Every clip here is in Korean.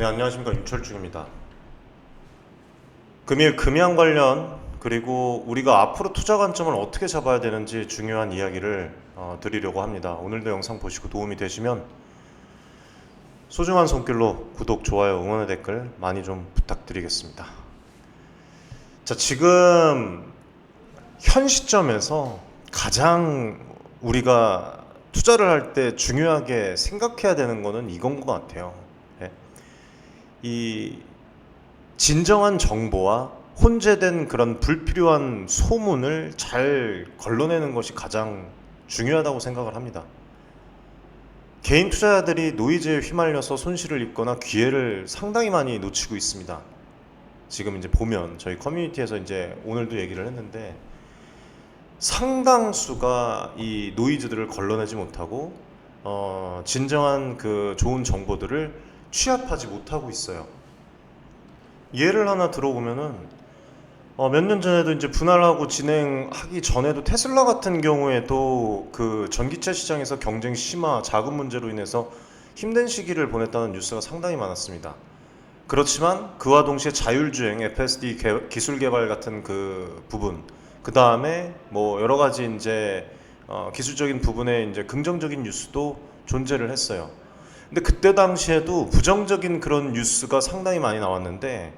네, 안녕하십니까. 윤철중입니다. 금일 금양 관련 그리고 우리가 앞으로 투자 관점을 어떻게 잡아야 되는지 중요한 이야기를 드리려고 합니다. 오늘도 영상 보시고 도움이 되시면 소중한 손길로 구독, 좋아요, 응원의 댓글 많이 좀 부탁드리겠습니다. 자, 지금 현 시점에서 가장 우리가 투자를 할 때 중요하게 생각해야 되는 거는 이건 것 같아요. 예? 이 진정한 정보와 혼재된 그런 불필요한 소문을 잘 걸러내는 것이 가장 중요하다고 생각을 합니다. 개인 투자자들이 노이즈에 휘말려서 손실을 입거나 기회를 상당히 많이 놓치고 있습니다. 지금 이제 보면 저희 커뮤니티에서 이제 오늘도 얘기를 했는데 상당수가 이 노이즈들을 걸러내지 못하고 진정한 그 좋은 정보들을 취합하지 못하고 있어요. 예를 하나 들어보면은 몇 년 전에도 이제 분할하고 진행하기 전에도 테슬라 같은 경우에도 그 전기차 시장에서 경쟁 심화, 자금 문제로 인해서 힘든 시기를 보냈다는 뉴스가 상당히 많았습니다. 그렇지만 그와 동시에 자율주행, FSD 기술 개발 같은 그 부분, 그 다음에 뭐 여러 가지 이제 기술적인 부분에 이제 긍정적인 뉴스도 존재를 했어요. 근데 그때 당시에도 부정적인 그런 뉴스가 상당히 많이 나왔는데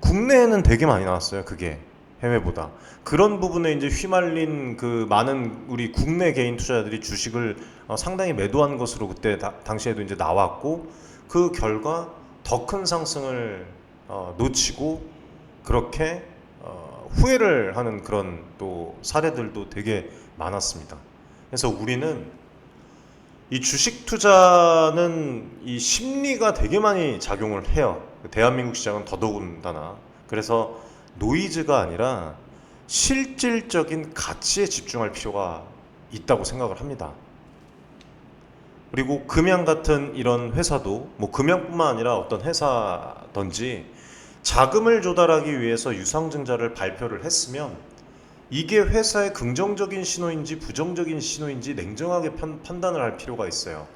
국내에는 되게 많이 나왔어요. 그게 해외보다. 그런 부분에 이제 휘말린 그 많은 우리 국내 개인 투자자들이 주식을 상당히 매도한 것으로 그때 당시에도 이제 나왔고, 그 결과 더 큰 상승을 놓치고 그렇게 후회를 하는 그런 또 사례들도 되게 많았습니다. 그래서 우리는 이 주식 투자는 이 심리가 되게 많이 작용을 해요. 대한민국 시장은 더더군다나. 그래서 노이즈가 아니라 실질적인 가치에 집중할 필요가 있다고 생각을 합니다. 그리고 금양 같은 이런 회사도 뭐 금양뿐만 아니라 어떤 회사든지 자금을 조달하기 위해서 유상증자를 발표를 했으면 이게 회사의 긍정적인 신호인지 부정적인 신호인지 냉정하게 판단을 할 필요가 있어요.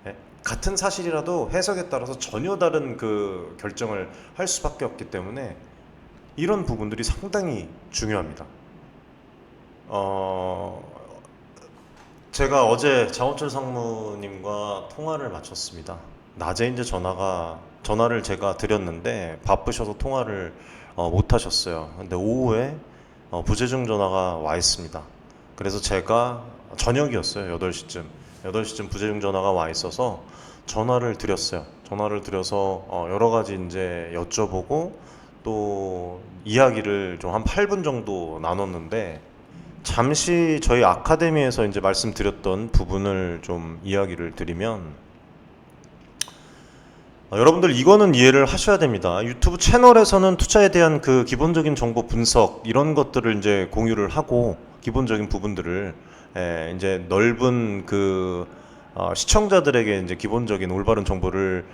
예? 같은 사실이라도 해석에 따라서 전혀 다른 그 결정을 할 수밖에 없기 때문에 이런 부분들이 상당히 중요합니다. 제가 어제 장원철 상무님과 통화를 마쳤습니다. 낮에 이제 전화를 제가 드렸는데 바쁘셔서 통화를 못 하셨어요. 근데 오후에 부재중 전화가 와 있습니다. 그래서 제가 저녁이었어요. 8시쯤 부재중 전화가 와 있어서 전화를 드렸어요. 전화를 드려서 여러 가지 이제 여쭤보고 또 이야기를 좀 한 8분 정도 나눴는데, 잠시 저희 아카데미에서 이제 말씀드렸던 부분을 좀 이야기를 드리면, 여러분들 이거는 이해를 하셔야 됩니다. 유튜브 채널에서는 투자에 대한 그 기본적인 정보 분석 이런 것들을 이제 공유를 하고 기본적인 부분들을 이제 넓은 그 시청자들에게 이제 기본적인 올바른 정보를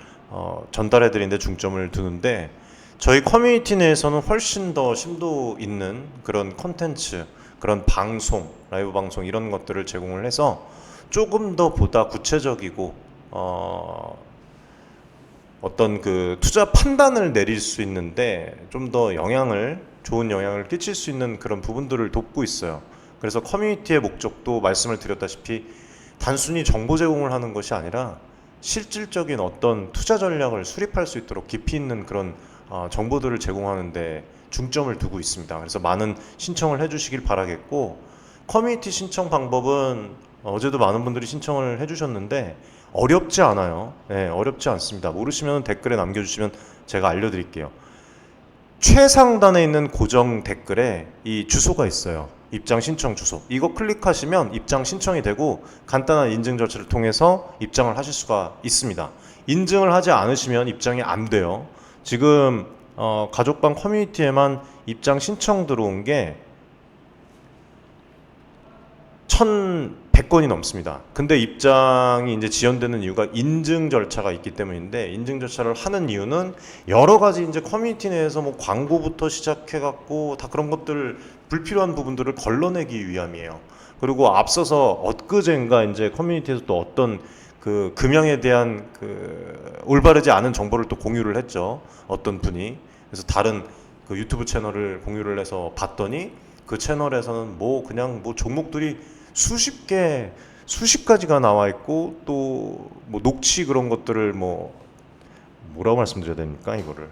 전달해 드리는 데 중점을 두는데, 저희 커뮤니티 내에서는 훨씬 더 심도 있는 그런 콘텐츠, 그런 방송, 라이브 방송 이런 것들을 제공을 해서 조금 더 보다 구체적이고 어떤 그 투자 판단을 내릴 수 있는데 좀 더 좋은 영향을 끼칠 수 있는 그런 부분들을 돕고 있어요. 그래서 커뮤니티의 목적도 말씀을 드렸다시피 단순히 정보 제공을 하는 것이 아니라 실질적인 어떤 투자 전략을 수립할 수 있도록 깊이 있는 그런 정보들을 제공하는데 중점을 두고 있습니다. 그래서 많은 신청을 해주시길 바라겠고, 커뮤니티 신청 방법은 어제도 많은 분들이 신청을 해주셨는데 어렵지 않아요. 네, 어렵지 않습니다. 모르시면 댓글에 남겨주시면 제가 알려드릴게요. 최상단에 있는 고정 댓글에 이 주소가 있어요. 입장 신청 주소. 이거 클릭하시면 입장 신청이 되고 간단한 인증 절차를 통해서 입장을 하실 수가 있습니다. 인증을 하지 않으시면 입장이 안 돼요. 지금 가족방 커뮤니티에만 입장 신청 들어온 게 1,100건이 넘습니다. 근데 입장이 이제 지연되는 이유가 인증 절차가 있기 때문인데, 인증 절차를 하는 이유는 여러 가지 이제 커뮤니티 내에서 뭐 광고부터 시작해갖고 다 그런 것들 불필요한 부분들을 걸러내기 위함이에요. 그리고 앞서서 엊그젠가 이제 커뮤니티에서 또 어떤 그 금양에 대한 그 올바르지 않은 정보를 또 공유를 했죠. 어떤 분이. 그래서 다른 그 유튜브 채널을 공유를 해서 봤더니 그 채널에서는 뭐 그냥 뭐 종목들이 수십 개, 수십 가지가 나와 있고 또 뭐 녹취 그런 것들을 뭐 뭐라고 말씀드려야 됩니까 이거를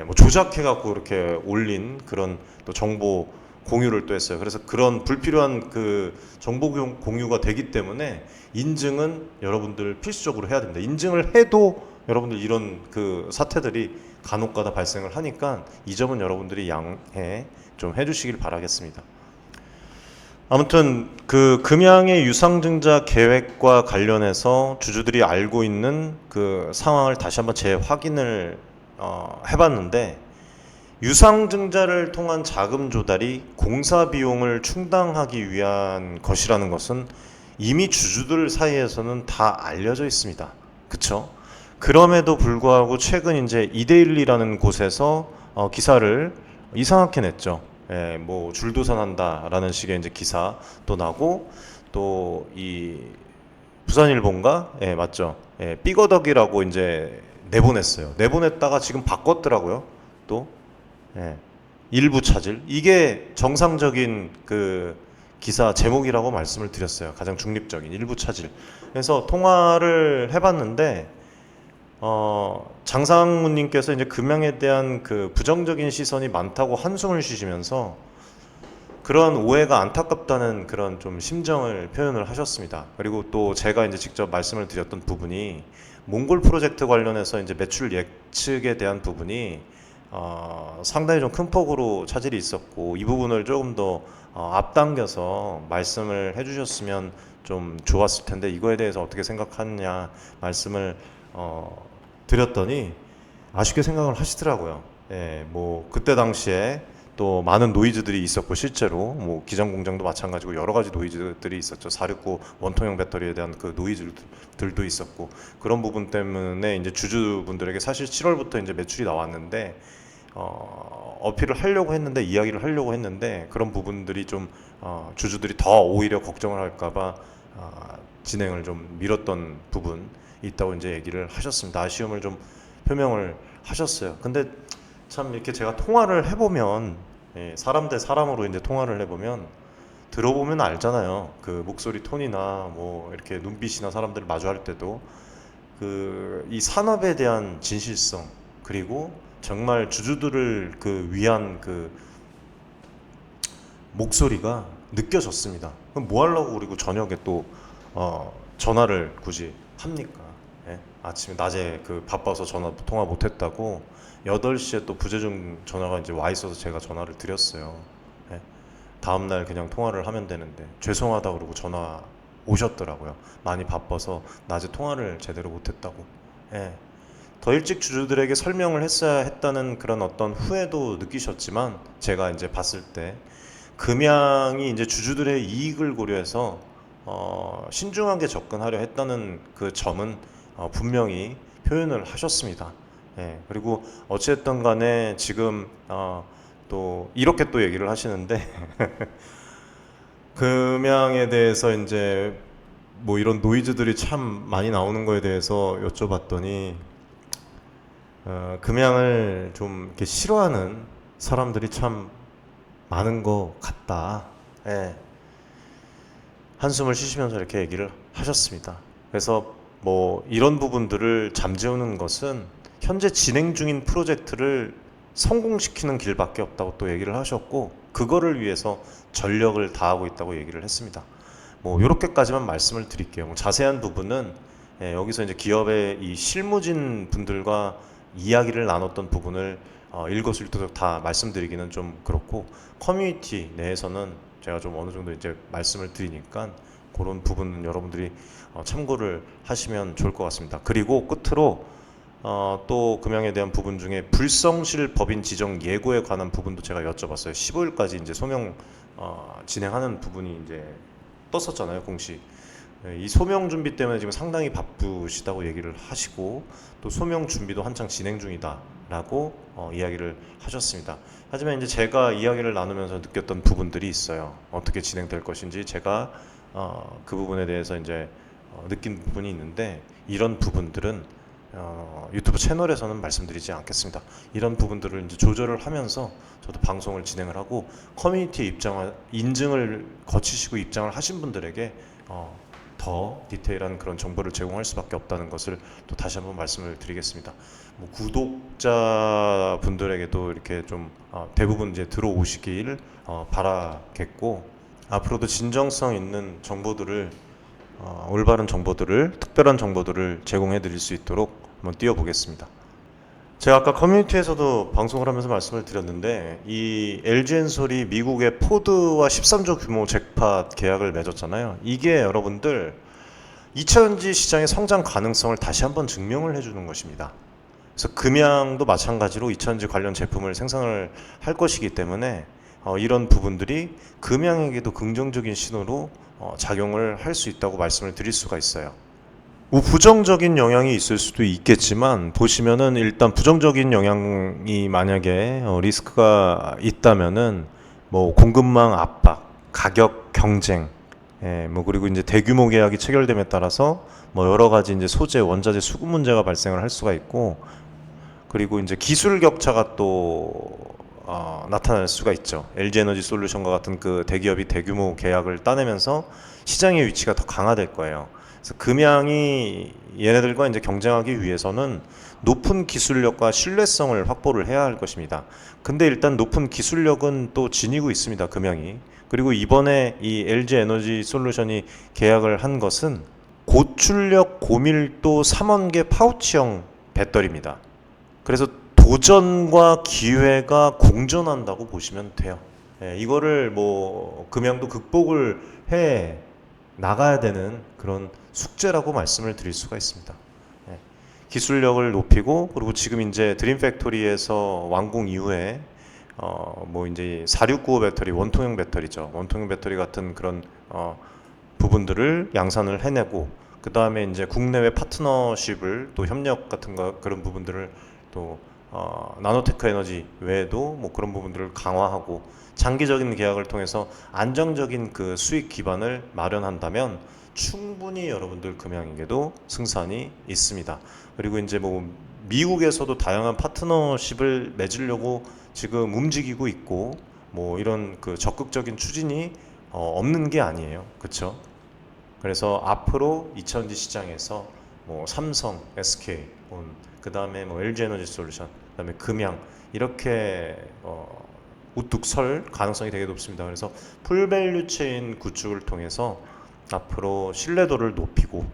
뭐 조작해 갖고 이렇게 올린 그런 또 정보 공유를 또 했어요. 그래서 그런 불필요한 그 정보 공유가 되기 때문에 인증은 여러분들 필수적으로 해야 됩니다. 인증을 해도 여러분들 이런 그 사태들이 간혹가다 발생을 하니까 이 점은 여러분들이 양해 좀 해주시길 바라겠습니다. 아무튼 그 금양의 유상증자 계획과 관련해서 주주들이 알고 있는 그 상황을 다시 한번 재확인을 해봤는데, 유상증자를 통한 자금 조달이 공사 비용을 충당하기 위한 것이라는 것은 이미 주주들 사이에서는 다 알려져 있습니다. 그쵸? 그럼에도 불구하고 최근 이제 이데일리라는 곳에서 기사를 이상하게 냈죠. 뭐 줄도산한다라는 식의 이제 기사 또 나고, 또 이 부산일본가 맞죠? 삐거덕이라고 이제 내보냈어요. 내보냈다가 지금 바꿨더라고요. 또 일부 차질. 이게 정상적인 그 기사 제목이라고 말씀을 드렸어요. 가장 중립적인 일부 차질. 그래서 통화를 해봤는데 장상무님께서 이제 금양에 대한 그 부정적인 시선이 많다고 한숨을 쉬시면서 그러한 오해가 안타깝다는 그런 좀 심정을 표현을 하셨습니다. 그리고 또 제가 이제 직접 말씀을 드렸던 부분이 몽골 프로젝트 관련해서 이제 매출 예측에 대한 부분이 상당히 좀 큰 폭으로 차질이 있었고, 이 부분을 조금 더 앞당겨서 말씀을 해주셨으면 좀 좋았을 텐데 이거에 대해서 어떻게 생각하느냐 말씀을 드렸더니 아쉽게 생각을 하시더라고요. 뭐 그때 당시에 또 많은 노이즈들이 있었고, 실제로 뭐 기장 공장도 마찬가지고 여러 가지 노이즈들이 있었죠. 469 원통형 배터리에 대한 그 노이즈들도 있었고, 그런 부분 때문에 이제 주주분들에게 사실 7월부터 이제 매출이 나왔는데 어필을 하려고 했는데, 이야기를 하려고 했는데, 그런 부분들이 좀 주주들이 더 오히려 걱정을 할까봐 진행을 좀 미뤘던 부분이 있다고 이제 얘기를 하셨습니다. 아쉬움을 좀 표명을 하셨어요. 근데 참 이렇게 제가 통화를 해보면, 사람 대 사람으로 이제 통화를 해보면 들어보면 알잖아요. 그 목소리 톤이나 뭐 이렇게 눈빛이나 사람들을 마주할 때도 그 이 산업에 대한 진실성, 그리고 정말 주주들을 그 위한 그 목소리가 느껴졌습니다. 그럼 뭐 하려고 그리고 저녁에 또 전화를 굳이 합니까? 아침에 낮에 그 바빠서 통화 못했다고 8시에 또 부재중 전화가 이제 와 있어서 제가 전화를 드렸어요. 다음날 그냥 통화를 하면 되는데 죄송하다 그러고 전화 오셨더라고요. 많이 바빠서 낮에 통화를 제대로 못했다고. 더 일찍 주주들에게 설명을 했어야 했다는 그런 어떤 후회도 느끼셨지만, 제가 이제 봤을 때 금양이 이제 주주들의 이익을 고려해서 신중하게 접근하려 했다는 그 점은 분명히 표현을 하셨습니다. 그리고 어찌됐든 간에 지금 또 이렇게 또 얘기를 하시는데 금양에 대해서 이제 뭐 이런 노이즈들이 참 많이 나오는 거에 대해서 여쭤봤더니 금양을 좀 이렇게 싫어하는 사람들이 참 많은 것 같다. 한숨을 쉬시면서 이렇게 얘기를 하셨습니다. 그래서 뭐 이런 부분들을 잠재우는 것은 현재 진행 중인 프로젝트를 성공시키는 길밖에 없다고 또 얘기를 하셨고, 그거를 위해서 전력을 다하고 있다고 얘기를 했습니다. 뭐 이렇게까지만 말씀을 드릴게요. 뭐 자세한 부분은 여기서 이제 기업의 이 실무진 분들과 이야기를 나눴던 부분을 일거수일투족 다 말씀드리기는 좀 그렇고, 커뮤니티 내에서는 제가 좀 어느 정도 이제 말씀을 드리니까 그런 부분은 여러분들이 참고를 하시면 좋을 것 같습니다. 그리고 끝으로 또 금양에 대한 부분 중에 불성실 법인 지정 예고에 관한 부분도 제가 여쭤봤어요. 15일까지 이제 소명 진행하는 부분이 이제 떴었잖아요, 공식. 이 소명 준비 때문에 지금 상당히 바쁘시다고 얘기를 하시고, 또 소명 준비도 한창 진행 중이다라고 이야기를 하셨습니다. 하지만 이제 제가 이야기를 나누면서 느꼈던 부분들이 있어요. 어떻게 진행될 것인지 제가 그 부분에 대해서 이제 느낀 부분이 있는데 이런 부분들은 유튜브 채널에서는 말씀드리지 않겠습니다. 이런 부분들을 이제 조절을 하면서 저도 방송을 진행을 하고 커뮤니티의 인증을 거치시고 입장을 하신 분들에게 더 디테일한 그런 정보를 제공할 수밖에 없다는 것을 또 다시 한번 말씀을 드리겠습니다. 뭐 구독자 분들에게도 이렇게 좀 대부분 이제 들어오시길 바라겠고 앞으로도 진정성 있는 정보들을 올바른 정보들을 특별한 정보들을 제공해 드릴 수 있도록 한번 뛰어보겠습니다. 제가 아까 커뮤니티에서도 방송을 하면서 말씀을 드렸는데 이 LG엔솔이 미국의 포드와 13조 규모 잭팟 계약을 맺었잖아요. 이게 여러분들 2차전지 시장의 성장 가능성을 다시 한번 증명을 해주는 것입니다. 그래서 금양도 마찬가지로 2차전지 관련 제품을 생산을 할 것이기 때문에 이런 부분들이 금양에게도 긍정적인 신호로 작용을 할 수 있다고 말씀을 드릴 수가 있어요. 뭐 부정적인 영향이 있을 수도 있겠지만 보시면은 일단 부정적인 영향이 만약에 리스크가 있다면은 뭐 공급망 압박, 가격 경쟁, 뭐 그리고 이제 대규모 계약이 체결됨에 따라서 뭐 여러 가지 이제 소재, 원자재 수급 문제가 발생을 할 수가 있고 그리고 이제 기술 격차가 또 나타날 수가 있죠. LG 에너지 솔루션과 같은 그 대기업이 대규모 계약을 따내면서 시장의 위치가 더 강화될 거예요. 그래서 금양이 얘네들과 이제 경쟁하기 위해서는 높은 기술력과 신뢰성을 확보를 해야 할 것입니다. 근데 일단 높은 기술력은 또 지니고 있습니다. 금양이. 그리고 이번에 이 LG 에너지 솔루션이 계약을 한 것은 고출력 고밀도 3원계 파우치형 배터리입니다. 그래서 도전과 기회가 공존한다고 보시면 돼요. 이거를 뭐 금양도 극복을 해 나가야 되는 그런 숙제라고 말씀을 드릴 수가 있습니다. 기술력을 높이고 그리고 지금 이제 드림 팩토리에서 완공 이후에 뭐 이제 4695 배터리 원통형 배터리죠. 원통형 배터리 같은 그런 부분들을 양산을 해내고 그 다음에 이제 국내외 파트너십을 또 협력 같은 거 그런 부분들을 또 나노테크 에너지 외에도 뭐 그런 부분들을 강화하고 장기적인 계약을 통해서 안정적인 그 수익 기반을 마련한다면 충분히 여러분들 금양에게도 승산이 있습니다. 그리고 이제 뭐 미국에서도 다양한 파트너십을 맺으려고 지금 움직이고 있고 뭐 이런 그 적극적인 추진이 없는 게 아니에요. 그렇죠? 그래서 앞으로 2차전지 시장에서 뭐 삼성, SK, 그 다음에 뭐 LG 에너지 솔루션, 그 다음에 금양 이렇게 우뚝 설 가능성이 되게 높습니다. 그래서 풀밸류 체인 구축을 통해서 앞으로 신뢰도를 높이고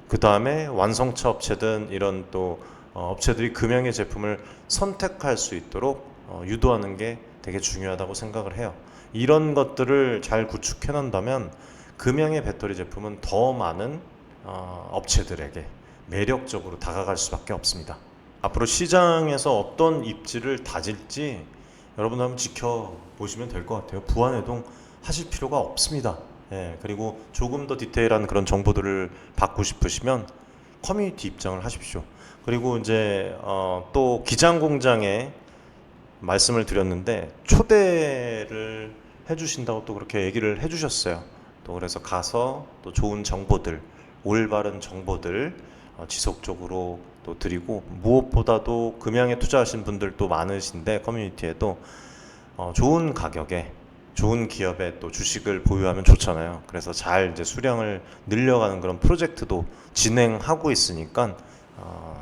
그 다음에 완성차 업체든 이런 또 업체들이 금양의 제품을 선택할 수 있도록 유도하는 게 되게 중요하다고 생각을 해요. 이런 것들을 잘 구축해 놓는다면 금양의 배터리 제품은 더 많은 업체들에게 매력적으로 다가갈 수밖에 없습니다. 앞으로 시장에서 어떤 입지를 다질지 여러분 한번 지켜보시면 될 것 같아요. 부안해동 하실 필요가 없습니다. 그리고 조금 더 디테일한 그런 정보들을 받고 싶으시면 커뮤니티 입장을 하십시오. 그리고 이제 또 기장 공장에 말씀을 드렸는데 초대를 해주신다고 또 그렇게 얘기를 해주셨어요. 또 그래서 가서 또 좋은 정보들, 올바른 정보들 지속적으로 또 드리고 무엇보다도 금양에 투자하신 분들도 많으신데 커뮤니티에도 좋은 가격에 좋은 기업의 또 주식을 보유하면 좋잖아요. 그래서 잘 이제 수량을 늘려가는 그런 프로젝트도 진행하고 있으니까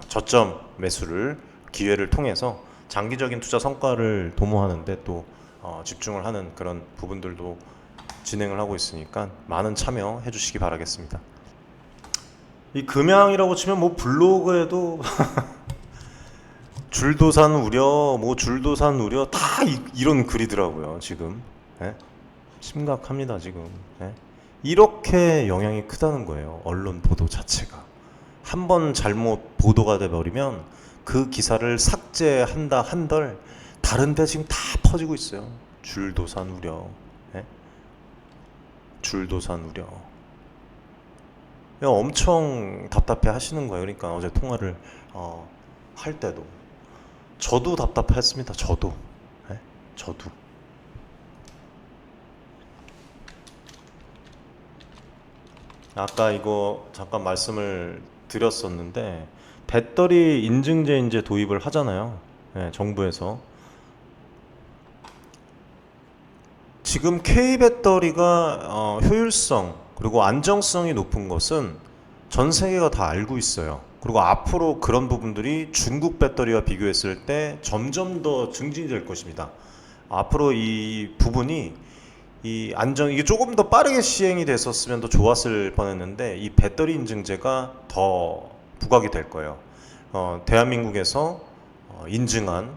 저점 매수를 기회를 통해서 장기적인 투자 성과를 도모하는데 또 집중을 하는 그런 부분들도 진행을 하고 있으니까 많은 참여해 주시기 바라겠습니다. 이 금양이라고 치면 뭐 블로그에도 줄도산 우려, 뭐 줄도산 우려 다 이런 글이더라고요. 지금 심각합니다. 지금 이렇게 영향이 크다는 거예요. 언론 보도 자체가 한번 잘못 보도가 돼 버리면 그 기사를 삭제한다 한들 다른데 지금 다 퍼지고 있어요. 줄도산 우려, 줄도산 우려. 엄청 답답해 하시는 거예요. 그러니까 어제 통화를 할 때도 저도 답답했습니다. 저도 저도 아까 이거 잠깐 말씀을 드렸었는데 배터리 인증제 이제 도입을 하잖아요. 예, 정부에서. 지금 K 배터리가 효율성 그리고 안정성이 높은 것은 전 세계가 다 알고 있어요. 그리고 앞으로 그런 부분들이 중국 배터리와 비교했을 때 점점 더 증진이 될 것입니다. 앞으로 이 부분이 이게 조금 더 빠르게 시행이 됐었으면 더 좋았을 뻔했는데 이 배터리 인증제가 더 부각이 될 거예요. 대한민국에서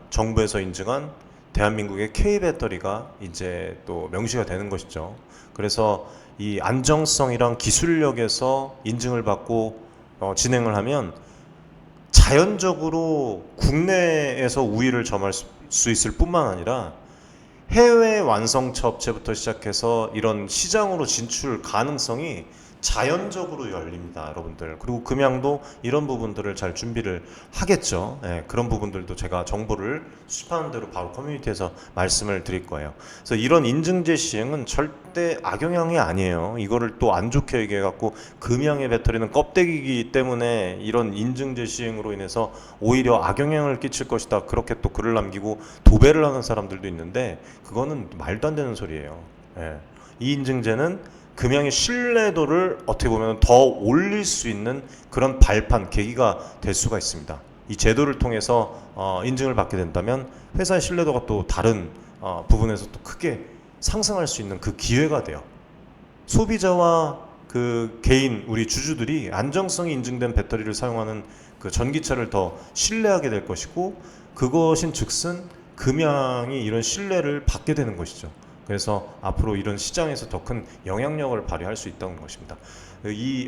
정부에서 인증한 대한민국의 K 배터리가 이제 또 명시가 되는 것이죠. 그래서 이 안정성이랑 기술력에서 인증을 받고 진행을 하면 자연적으로 국내에서 우위를 점할 수 있을 뿐만 아니라 해외 완성차 업체부터 시작해서 이런 시장으로 진출 가능성이 자연적으로 열립니다, 여러분들. 그리고 금양도 이런 부분들을 잘 준비를 하겠죠. 예, 그런 부분들도 제가 정보를 수집하는 대로 바로 커뮤니티에서 말씀을 드릴 거예요. 그래서 이런 인증제 시행은 절대 악영향이 아니에요. 이거를 또 안 좋게 얘기해갖고 금양의 배터리는 껍데기이기 때문에 이런 인증제 시행으로 인해서 오히려 악영향을 끼칠 것이다. 그렇게 또 글을 남기고 도배를 하는 사람들도 있는데 그거는 말도 안 되는 소리예요. 예. 이 인증제는 금양의 신뢰도를 어떻게 보면 더 올릴 수 있는 그런 발판, 계기가 될 수가 있습니다. 이 제도를 통해서 인증을 받게 된다면 회사의 신뢰도가 또 다른 부분에서 또 크게 상승할 수 있는 그 기회가 돼요. 소비자와 그 개인, 우리 주주들이 안정성이 인증된 배터리를 사용하는 그 전기차를 더 신뢰하게 될 것이고 그것인 즉슨 금양이 이런 신뢰를 받게 되는 것이죠. 그래서 앞으로 이런 시장에서 더 큰 영향력을 발휘할 수 있다는 것입니다.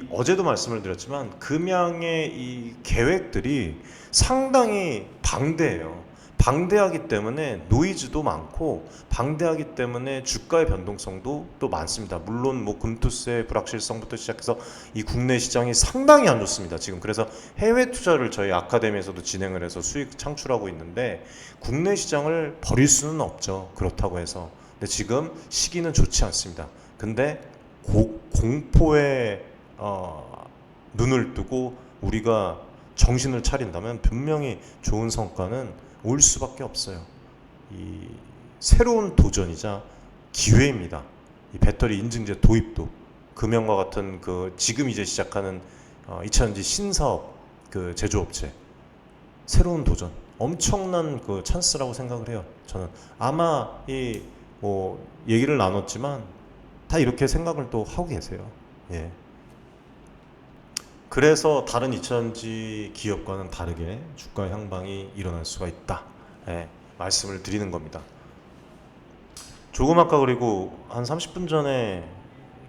어제도 말씀을 드렸지만 금양의 이 계획들이 상당히 방대해요. 방대하기 때문에 노이즈도 많고 방대하기 때문에 주가의 변동성도 또 많습니다. 물론 뭐 금투세 불확실성부터 시작해서 이 국내 시장이 상당히 안 좋습니다. 지금 그래서 해외 투자를 저희 아카데미에서도 진행을 해서 수익 창출하고 있는데 국내 시장을 버릴 수는 없죠. 그렇다고 해서. 근데 지금 시기는 좋지 않습니다. 근데 공포에 눈을 뜨고 우리가 정신을 차린다면 분명히 좋은 성과는 올 수밖에 없어요. 이 새로운 도전이자 기회입니다. 이 배터리 인증제 도입도 금형과 같은 그 지금 이제 시작하는 2차전지 신사업 그 제조업체 새로운 도전 엄청난 그 찬스라고 생각을 해요. 저는 아마 뭐 얘기를 나눴지만 다 이렇게 생각을 또 하고 계세요. 예. 그래서 다른 2차전지 기업과는 다르게 주가 향방이 일어날 수가 있다. 예, 말씀을 드리는 겁니다. 조금 아까 그리고 한 30분 전에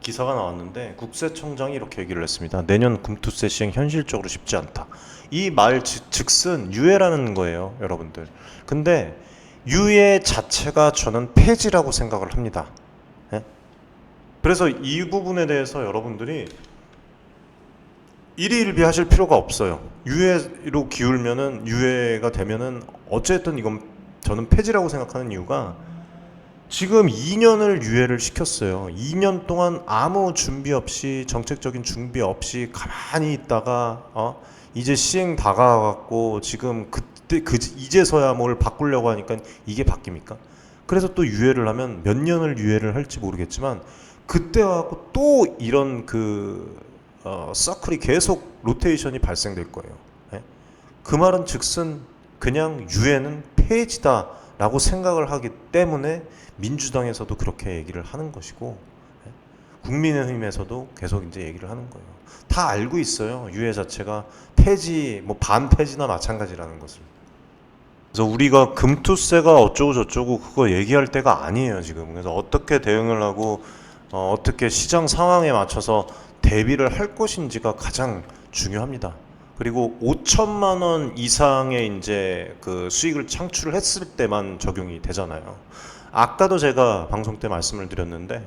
기사가 나왔는데 국세청장이 이렇게 얘기를 했습니다. 내년 금투세 시행 현실적으로 쉽지 않다. 이 말 즉슨 유예라는 거예요, 여러분들. 근데 유예 자체가 저는 폐지라고 생각을 합니다. 예? 그래서 이 부분에 대해서 여러분들이 일희일비하실 필요가 없어요. 유예로 기울면은 유예가 되면은 어쨌든 이건 저는 폐지라고 생각하는 이유가 지금 2년을 유예를 시켰어요. 2년 동안 아무 준비 없이 정책적인 준비 없이 가만히 있다가 이제 시행 다가와갖고 지금 그때 이제서야 뭘 바꾸려고 하니까 이게 바뀝니까? 그래서 또 유예를 하면 몇 년을 유예를 할지 모르겠지만 그때 와갖고 또 이런 서클이 계속 로테이션이 발생될 거예요. 예? 그 말은 즉슨 그냥 유예는 폐지다라고 생각을 하기 때문에 민주당에서도 그렇게 얘기를 하는 것이고 예? 국민의힘에서도 계속 이제 얘기를 하는 거예요. 다 알고 있어요. 유예 자체가 폐지, 뭐 반폐지나 마찬가지라는 것을. 그래서 우리가 금투세가 어쩌고 저쩌고 그거 얘기할 때가 아니에요, 지금. 그래서 어떻게 대응을 하고 어떻게 시장 상황에 맞춰서 대비를 할 것인지가 가장 중요합니다. 그리고 5천만 원 이상의 이제 그 수익을 창출을 했을 때만 적용이 되잖아요. 아까도 제가 방송 때 말씀을 드렸는데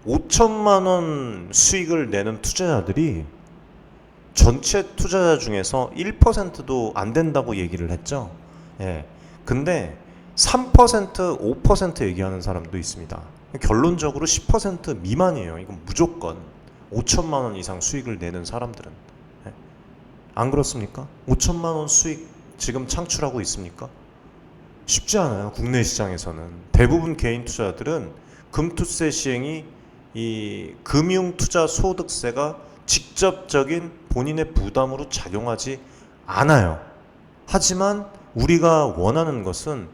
5천만 원 수익을 내는 투자자들이 전체 투자자 중에서 1%도 안 된다고 얘기를 했죠. 예. 근데 3%, 5% 얘기하는 사람도 있습니다. 결론적으로 10% 미만이에요. 이건 무조건. 5천만 원 이상 수익을 내는 사람들은. 예? 안 그렇습니까? 5천만 원 수익 지금 창출하고 있습니까? 쉽지 않아요. 국내 시장에서는 대부분 개인 투자자들은 금투세 시행이 이 금융투자소득세가 직접적인 본인의 부담으로 작용하지 않아요. 하지만 우리가 원하는 것은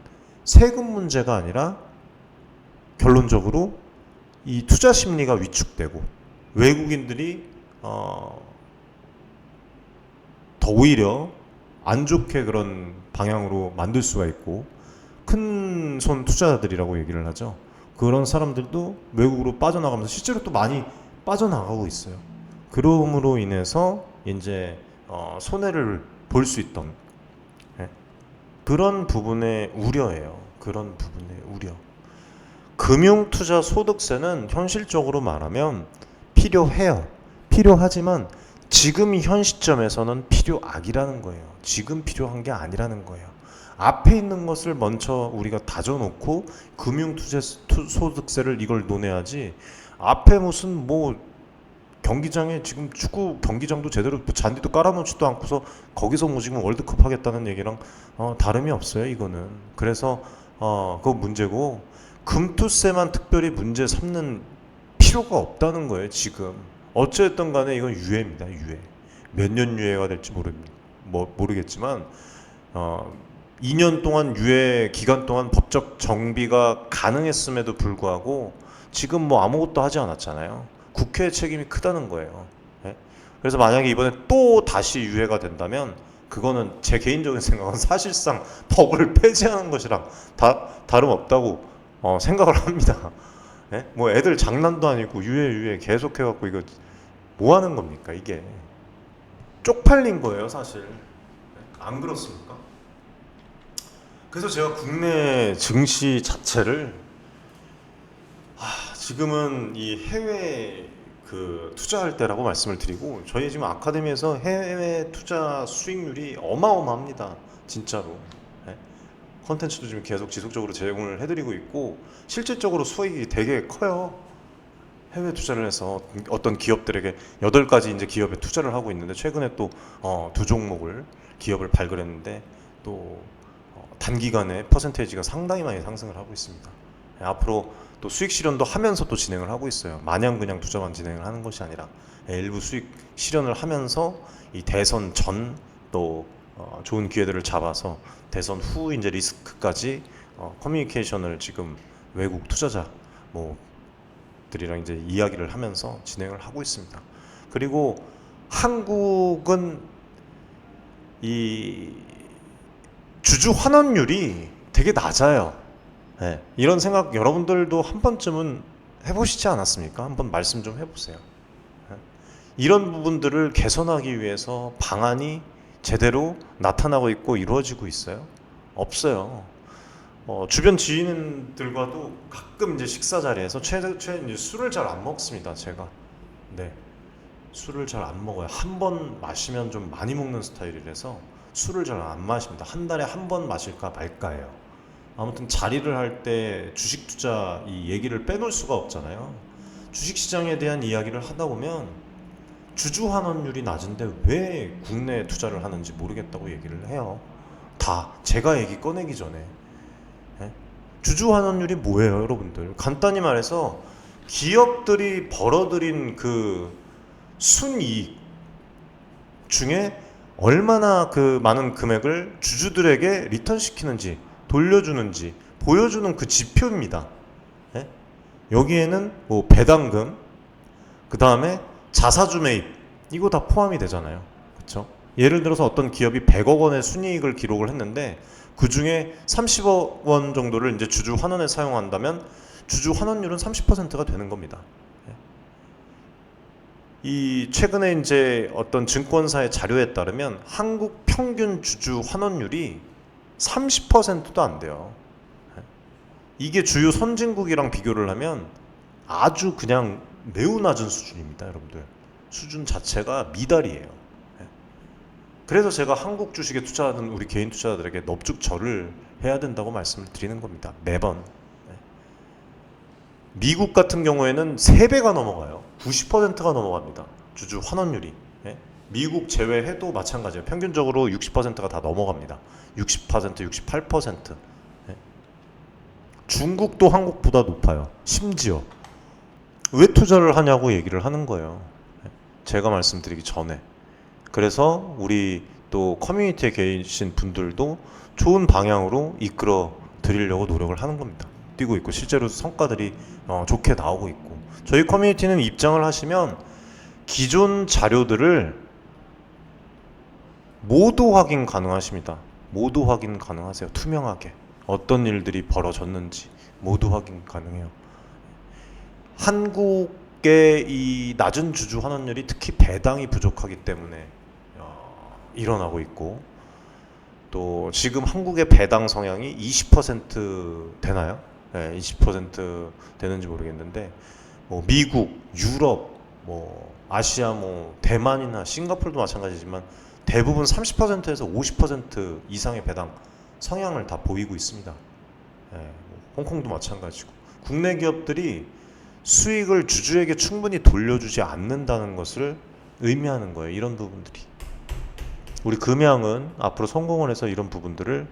세금 문제가 아니라 결론적으로 이 투자 심리가 위축되고 외국인들이 더 오히려 안 좋게 그런 방향으로 만들 수가 있고, 큰 손 투자자들이라고 얘기를 하죠. 그런 사람들도 외국으로 빠져나가면서 실제로 또 많이 빠져나가고 있어요. 그러므로 인해서 이제 손해를 볼 수 있던, 예? 그런 부분의 우려예요. 그런 부분의 우려. 금융투자 소득세는 현실적으로 말하면 필요해요. 필요하지만 지금 현 시점에서는 필요악이라는 거예요. 지금 필요한 게 아니라는 거예요. 앞에 있는 것을 먼저 우리가 다져놓고 금융투자 소득세를 이걸 논해야지, 앞에 무슨 뭐 경기장에 지금 축구 경기장도 제대로 잔디도 깔아놓지도 않고서 거기서 뭐 지금 월드컵 하겠다는 얘기랑 다름이 없어요, 이거는. 그래서 그거 문제고, 금투세만 특별히 문제 삼는 필요가 없다는 거예요, 지금. 어쨌든 간에 이건 유예입니다, 유예. 몇 년 유예가 될지 모르겠지만 2년 동안 유예 기간 동안 법적 정비가 가능했음에도 불구하고 지금 뭐 아무것도 하지 않았잖아요. 국회의 책임이 크다는 거예요. 예? 그래서 만약에 이번에 또 다시 유예가 된다면 그거는 제 개인적인 생각은 사실상 법을 폐지하는 것이랑 다름없다고 생각을 합니다. 예? 뭐 애들 장난도 아니고 유예 계속해갖고 이거 뭐 하는 겁니까? 이게 쪽팔린 거예요, 사실. 안 그렇습니까? 그래서 제가 국내 증시 자체를 지금은 이 해외 투자할 때라고 말씀을 드리고, 저희 지금 아카데미에서 해외 투자 수익률이 어마어마합니다, 진짜로. 네. 컨텐츠도 지금 계속 지속적으로 제공을 해드리고 있고 실질적으로 수익이 되게 커요. 해외 투자를 해서 어떤 기업들에게 8가지 이제 기업에 투자를 하고 있는데, 최근에 또 두 종목을 기업을 발굴했는데 또 단기간에 퍼센테이지가 상당히 많이 상승을 하고 있습니다. 앞으로 또 수익 실현도 하면서 또 진행을 하고 있어요. 마냥 그냥 투자만 진행을 하는 것이 아니라 일부 수익 실현을 하면서 이 대선 전 또 좋은 기회들을 잡아서 대선 후 이제 리스크까지 커뮤니케이션을 지금 외국 투자자 들이랑 이제 이야기를 하면서 진행을 하고 있습니다. 그리고 한국은 이 주주 환원율이 되게 낮아요. 네, 이런 생각 여러분들도 한 번쯤은 해보시지 않았습니까? 한번 말씀 좀 해보세요. 네, 이런 부분들을 개선하기 위해서 방안이 제대로 나타나고 있고 이루어지고 있어요? 없어요. 주변 지인들과도 가끔 이제 식사 자리에서 이제 술을 잘 안 먹습니다, 제가. 네, 술을 잘 안 먹어요. 한 번 마시면 좀 많이 먹는 스타일이라서 술을 잘 안 마십니다. 한 달에 한 번 마실까 말까예요. 아무튼 자리를 할 때 주식 투자 이 얘기를 빼놓을 수가 없잖아요. 주식 시장에 대한 이야기를 하다 보면 주주 환원율이 낮은데 왜 국내 투자를 하는지 모르겠다고 얘기를 해요. 다 제가 얘기 꺼내기 전에. 네? 주주 환원율이 뭐예요, 여러분들? 간단히 말해서 기업들이 벌어들인 그 순이익 중에 얼마나 그 많은 금액을 주주들에게 리턴 시키는지, 돌려주는지 보여주는 그 지표입니다. 네? 여기에는 뭐 배당금, 그 다음에 자사주 매입, 이거 다 포함이 되잖아요. 그렇죠? 예를 들어서 어떤 기업이 100억 원의 순이익을 기록을 했는데 그 중에 30억 원 정도를 이제 주주 환원에 사용한다면 주주 환원율은 30%가 되는 겁니다. 이 최근에 이제 어떤 증권사의 자료에 따르면 한국 평균 주주 환원율이 30%도 안 돼요. 이게 주요 선진국이랑 비교를 하면 아주 그냥 매우 낮은 수준입니다, 여러분들. 수준 자체가 미달이에요. 그래서 제가 한국 주식에 투자하는 우리 개인 투자자들에게 넙죽 절을 해야 된다고 말씀을 드리는 겁니다, 매번. 미국 같은 경우에는 3배가 넘어가요. 90%가 넘어갑니다. 주주 환원율이. 예? 미국 제외해도 마찬가지예요. 평균적으로 60%가 다 넘어갑니다. 60%, 68%. 예? 중국도 한국보다 높아요. 심지어 왜 투자를 하냐고 얘기를 하는 거예요. 예? 제가 말씀드리기 전에. 그래서 우리 또 커뮤니티에 계신 분들도 좋은 방향으로 이끌어 드리려고 노력을 하는 겁니다. 뛰고 있고 실제로 성과들이 좋게 나오고 있고, 저희 커뮤니티는 입장을 하시면 기존 자료들을 모두 확인 가능하십니다. 모두 확인 가능하세요. 투명하게 어떤 일들이 벌어졌는지 모두 확인 가능해요. 한국의 이 낮은 주주 환원율이 특히 배당이 부족하기 때문에 일어나고 있고, 또 지금 한국의 배당 성향이 20% 되나요? 네, 20% 되는지 모르겠는데, 뭐 미국, 유럽, 뭐 아시아, 뭐 대만이나 싱가포르도 마찬가지지만 대부분 30%에서 50% 이상의 배당 성향을 다 보이고 있습니다. 네, 뭐 홍콩도 마찬가지고, 국내 기업들이 수익을 주주에게 충분히 돌려주지 않는다는 것을 의미하는 거예요. 이런 부분들이. 우리 금양은 앞으로 성공을 해서 이런 부분들을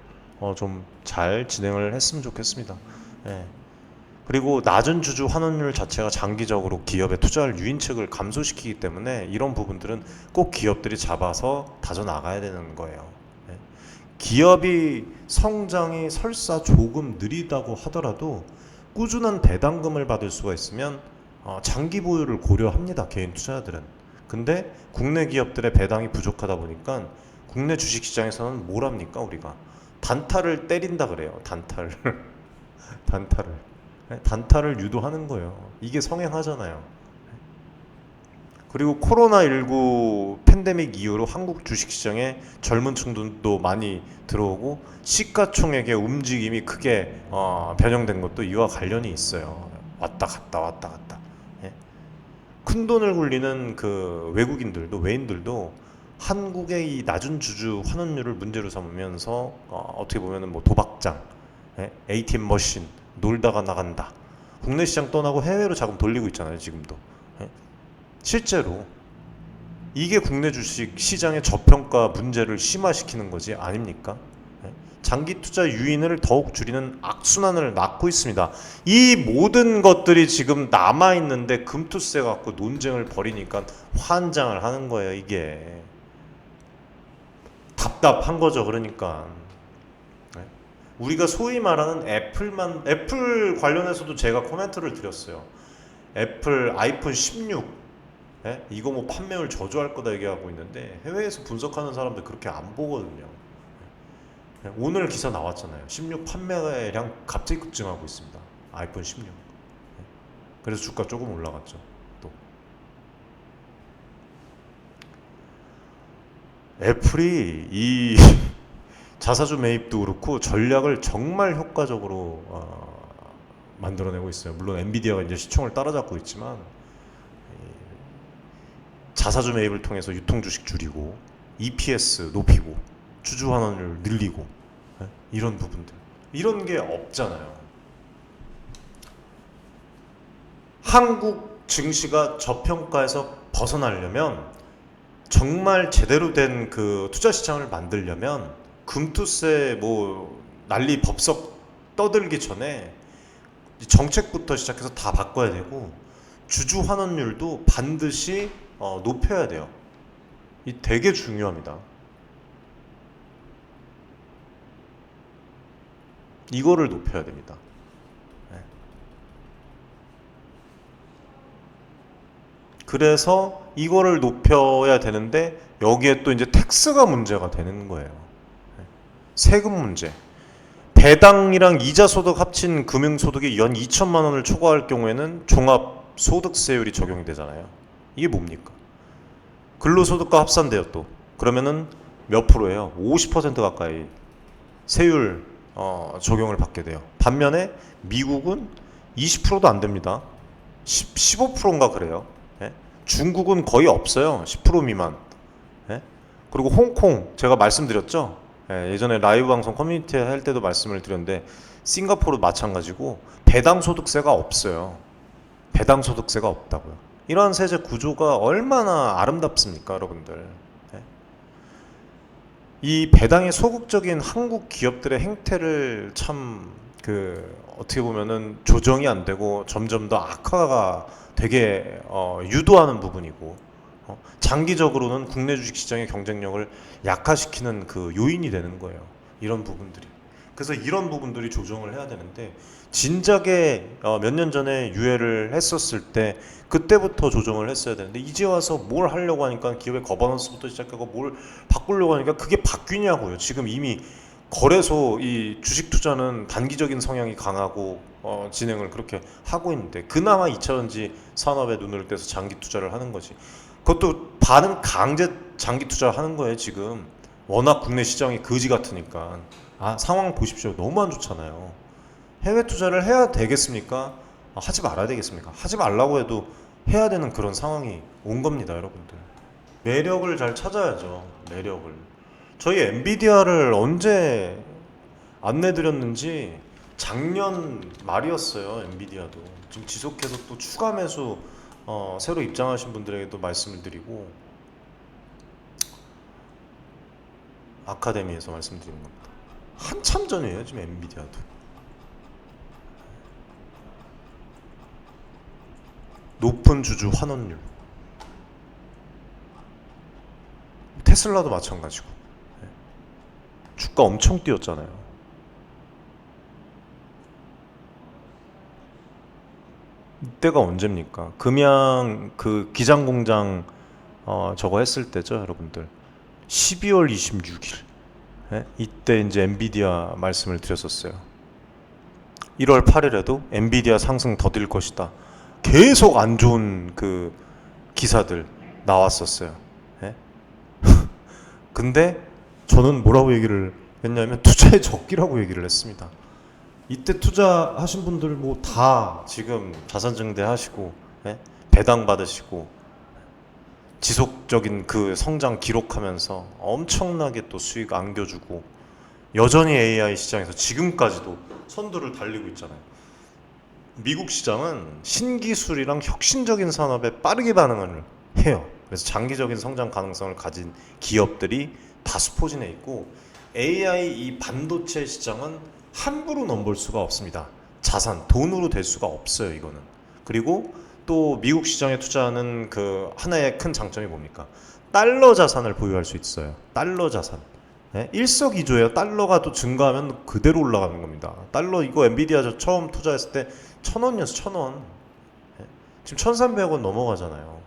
좀 잘 진행을 했으면 좋겠습니다. 예. 그리고 낮은 주주 환원율 자체가 장기적으로 기업의 투자할 유인책을 감소시키기 때문에 이런 부분들은 꼭 기업들이 잡아서 다져나가야 되는 거예요. 예. 기업이 성장이 설사 조금 느리다고 하더라도 꾸준한 배당금을 받을 수가 있으면 장기 보유를 고려합니다. 개인 투자자들은. 근데 국내 기업들의 배당이 부족하다 보니까 국내 주식시장에서는 뭘 합니까? 우리가 단타를 때린다 그래요. 단타를 단타를 유도하는 거예요. 이게 성행하잖아요. 그리고 코로나19 팬데믹 이후로 한국 주식시장에 젊은 층도 많이 들어오고 시가총액의 움직임이 크게 변형된 것도 이와 관련이 있어요. 왔다 갔다 왔다 갔다. 예? 큰 돈을 굴리는 그 외인들도 한국의 이 낮은 주주 환원율을 문제로 삼으면서 어떻게 보면은 뭐 도박장, 예? ATM 머신 놀다가 나간다. 국내 시장 떠나고 해외로 자금 돌리고 있잖아요, 지금도. 예? 실제로 이게 국내 주식 시장의 저평가 문제를 심화시키는 거지 아닙니까? 예? 장기 투자 유인을 더욱 줄이는 악순환을 낳고 있습니다. 이 모든 것들이 지금 남아 있는데 금투세 갖고 논쟁을 벌이니까 환장을 하는 거예요. 이게 답답한 거죠. 그러니까 우리가 소위 말하는 애플 관련해서도 제가 코멘트를 드렸어요. 애플 아이폰 16 이거 뭐 판매율 저조할 거다 얘기하고 있는데 해외에서 분석하는 사람들 그렇게 안 보거든요. 오늘 기사 나왔잖아요. 16 판매량 갑자기 급증하고 있습니다. 아이폰 16. 그래서 주가 조금 올라갔죠. 또 애플이 이 자사주 매입도 그렇고 전략을 정말 효과적으로 만들어내고 있어요. 물론 엔비디아가 이제 시총을 따라잡고 있지만 자사주 매입을 통해서 유통 주식 줄이고 EPS 높이고 주주 환원을 늘리고 이런 부분들, 이런 게 없잖아요. 한국 증시가 저평가에서 벗어나려면, 정말 제대로 된 그 투자 시장을 만들려면 금투세 뭐 난리 법석 떠들기 전에 정책부터 시작해서 다 바꿔야 되고, 주주 환원율도 반드시 높여야 돼요. 이 되게 중요합니다. 이거를 높여야 됩니다. 네. 그래서 이거를 높여야 되는데 여기에 또 이제 텍스가 문제가 되는 거예요. 네. 세금 문제. 배당이랑 이자 소득 합친 금융소득이 연 2천만 원을 초과할 경우에는 종합소득세율이 적용이 되잖아요. 이게 뭡니까? 근로소득과 합산돼요 또. 그러면은 몇 프로예요? 50% 가까이 세율 적용을 받게 돼요. 반면에 미국은 20%도 안 됩니다. 15%인가 그래요. 예? 중국은 거의 없어요. 10% 미만. 예? 그리고 홍콩 제가 말씀드렸죠. 예, 전에 라이브 방송 커뮤니티 할 때도 말씀을 드렸는데 싱가포르 마찬가지고 배당 소득세가 없어요. 배당 소득세가 없다고요. 이러한 세제 구조가 얼마나 아름답습니까, 여러분들? 네? 이 배당의 소극적인 한국 기업들의 행태를 참 어떻게 보면은 조정이 안 되고 점점 더 악화가 되게 유도하는 부분이고, 장기적으로는 국내 주식시장의 경쟁력을 약화시키는 그 요인이 되는 거예요. 이런 부분들이. 그래서 이런 부분들이 조정을 해야 되는데, 진작에 몇 년 전에 유예를 했었을 때 그때부터 조정을 했어야 되는데, 이제 와서 뭘 하려고 하니까 기업의 거버넌스부터 시작하고 뭘 바꾸려고 하니까 그게 바뀌냐고요. 지금 이미 거래소 이 주식 투자는 단기적인 성향이 강하고 진행을 그렇게 하고 있는데, 그나마 2차전지 산업에 눈을 떼서 장기 투자를 하는 거지. 그것도 반은 강제 장기 투자하는 거예요 지금. 워낙 국내 시장이 거지 같으니까. 상황 보십시오. 너무 안 좋잖아요. 해외 투자를 해야 되겠습니까? 하지 말아야 되겠습니까? 하지 말라고 해도 해야 되는 그런 상황이 온 겁니다, 여러분들. 매력을 잘 찾아야죠. 매력을. 저희 엔비디아를 언제 안내드렸는지 작년 말이었어요. 엔비디아도 지금 지속해서 또 추가 매수 새로 입장하신 분들에게도 말씀을 드리고, 아카데미에서 말씀드리는 겁니다. 한참 전이에요 지금 엔비디아도. 높은 주주 환원율. 테슬라도 마찬가지고. 주가 엄청 뛰었잖아요. 이때가 언제입니까? 금양 그 기장 공장 저거 했을 때죠, 여러분들. 12월 26일. 이때 이제 엔비디아 말씀을 드렸었어요. 1월 8일에도 엔비디아 상승 더딜 것이다. 계속 안 좋은 그 기사들 나왔었어요. 예? 근데 저는 뭐라고 얘기를 했냐면 투자의 적기라고 얘기를 했습니다. 이때 투자하신 분들 뭐 다 지금 자산증대 하시고, 예? 배당 받으시고 지속적인 그 성장 기록하면서 엄청나게 또 수익 안겨주고, 여전히 AI 시장에서 지금까지도 선두를 달리고 있잖아요. 미국 시장은 신기술이랑 혁신적인 산업에 빠르게 반응을 해요. 그래서 장기적인 성장 가능성을 가진 기업들이 다수 포진해 있고, AI 이 반도체 시장은 함부로 넘볼 수가 없습니다. 자산, 돈으로 될 수가 없어요, 이거는. 그리고 또 미국 시장에 투자하는 그 하나의 큰 장점이 뭡니까? 달러 자산을 보유할 수 있어요. 달러 자산. 일석이조예요. 달러가 또 증가하면 그대로 올라가는 겁니다. 달러 이거 엔비디아 저 처음 투자했을 때 1,000원이었어, 1,000원. 지금 1,300원 넘어가잖아요.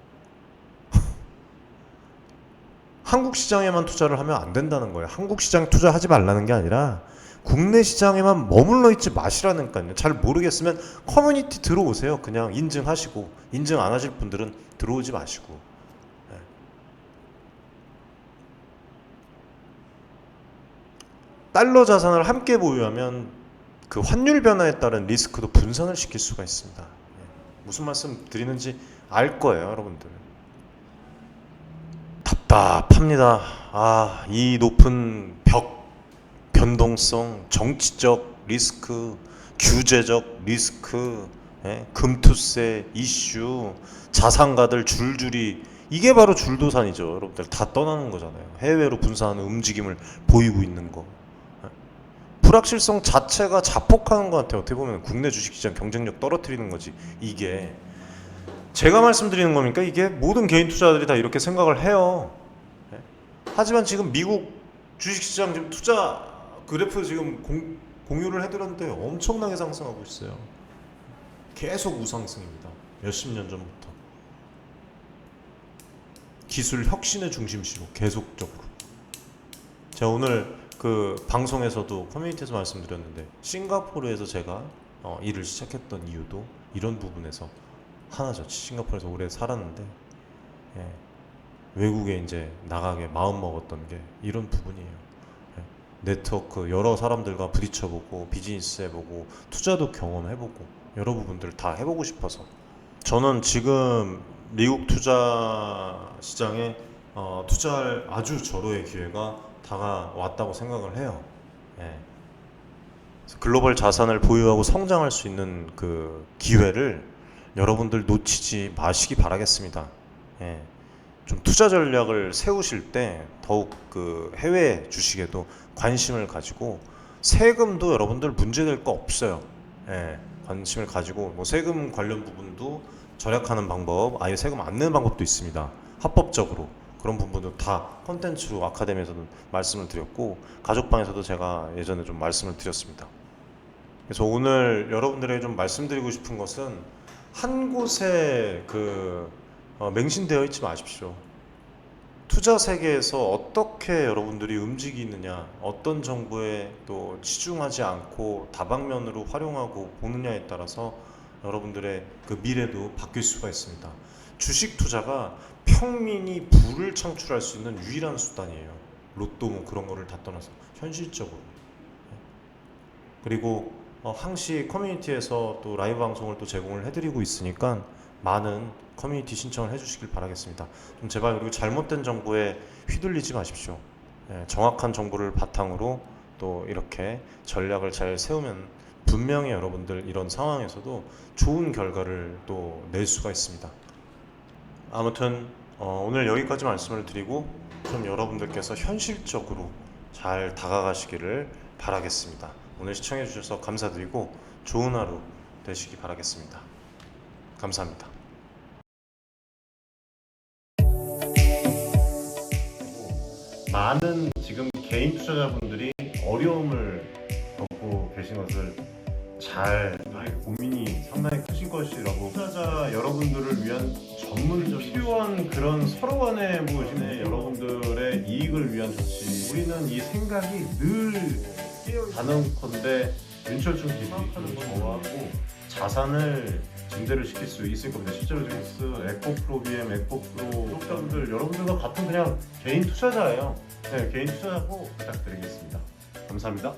한국 시장에만 투자를 하면 안 된다는 거예요. 한국 시장 투자하지 말라는 게 아니라 국내 시장에만 머물러 있지 마시라니까요. 잘 모르겠으면 커뮤니티 들어오세요. 그냥 인증하시고, 인증 안 하실 분들은 들어오지 마시고. 달러 자산을 함께 보유하면 그 환율 변화에 따른 리스크도 분산을 시킬 수가 있습니다. 무슨 말씀 드리는지 알 거예요, 여러분들. 답답합니다. 이 높은 변동성, 정치적 리스크, 규제적 리스크, 금투세 이슈, 자산가들 줄줄이, 이게 바로 줄도산이죠. 여러분들 다 떠나는 거잖아요. 해외로 분산하는 움직임을 보이고 있는 거. 불확실성 자체가 자폭하는 것 같아요. 어떻게 보면 국내 주식시장 경쟁력 떨어뜨리는 거지. 이게 제가 말씀드리는 겁니까? 이게 모든 개인 투자자들이 다 이렇게 생각을 해요. 하지만 지금 미국 주식시장 지금 투자 그래프 지금 공유를 해드렸는데 엄청나게 상승하고 있어요. 계속 우상승입니다. 몇십 년 전부터. 기술 혁신의 중심지로 계속적으로. 제가 오늘 그 방송에서도 커뮤니티에서 말씀드렸는데, 싱가포르에서 제가 일을 시작했던 이유도 이런 부분에서 하나죠. 싱가포르에서 오래 살았는데, 외국에 이제 나가게 마음 먹었던 게 이런 부분이에요. 네트워크 여러 사람들과 부딪혀보고, 비즈니스 해보고, 투자도 경험해보고, 여러 부분들 다 해보고 싶어서. 저는 지금 미국 투자 시장에 투자할 아주 절호의 기회가 다가왔다고 생각을 해요. 글로벌 자산을 보유하고 성장할 수 있는 그 기회를 여러분들 놓치지 마시기 바라겠습니다. 예. 좀 투자 전략을 세우실 때 더욱 그 해외 주식에도 관심을 가지고 세금도 여러분들 문제될 거 없어요. 예. 관심을 가지고 뭐 세금 관련 부분도 절약하는 방법, 아예 세금 안 내는 방법도 있습니다. 합법적으로 그런 부분도 다 콘텐츠로 아카데미에서도 말씀을 드렸고 가족방에서도 제가 예전에 좀 말씀을 드렸습니다. 그래서 오늘 여러분들에게 좀 말씀드리고 싶은 것은 한 곳에 맹신되어 있지 마십시오. 투자 세계에서 어떻게 여러분들이 움직이느냐, 어떤 정보에 또 치중하지 않고 다방면으로 활용하고 보느냐에 따라서 여러분들의 그 미래도 바뀔 수가 있습니다. 주식 투자가 평민이 부를 창출할 수 있는 유일한 수단이에요. 로또 뭐 그런 거를 다 떠나서 현실적으로. 그리고 항시 커뮤니티에서 또 라이브 방송을 또 제공을 해드리고 있으니까 많은 커뮤니티 신청을 해주시길 바라겠습니다. 좀 제발 그리고 잘못된 정보에 휘둘리지 마십시오. 정확한 정보를 바탕으로 또 이렇게 전략을 잘 세우면 분명히 여러분들 이런 상황에서도 좋은 결과를 또 낼 수가 있습니다. 아무튼 오늘 여기까지 말씀을 드리고 좀 여러분들께서 현실적으로 잘 다가가시기를 바라겠습니다. 오늘 시청해 주셔서 감사드리고 좋은 하루 되시기 바라겠습니다. 감사합니다. 많은 지금 개인 투자자분들이 어려움을 겪고 계신 것을 잘 고민이 상당히 크신 것이라고 투자자 여러분들을 위한 전문적 필요한 그런 서로 간의 여러분들의 이익을 위한 조치 우리는 이 생각이 늘 단언컨대 윤철중 기준을 정하고 자산을 증대를 시킬 수 있을 겁니다. 실제로 지금 에코프로 BM, 에코프로 구독자분들 여러분들과 같은 그냥 개인 투자자예요. 네, 개인 투자자고 부탁드리겠습니다. 감사합니다.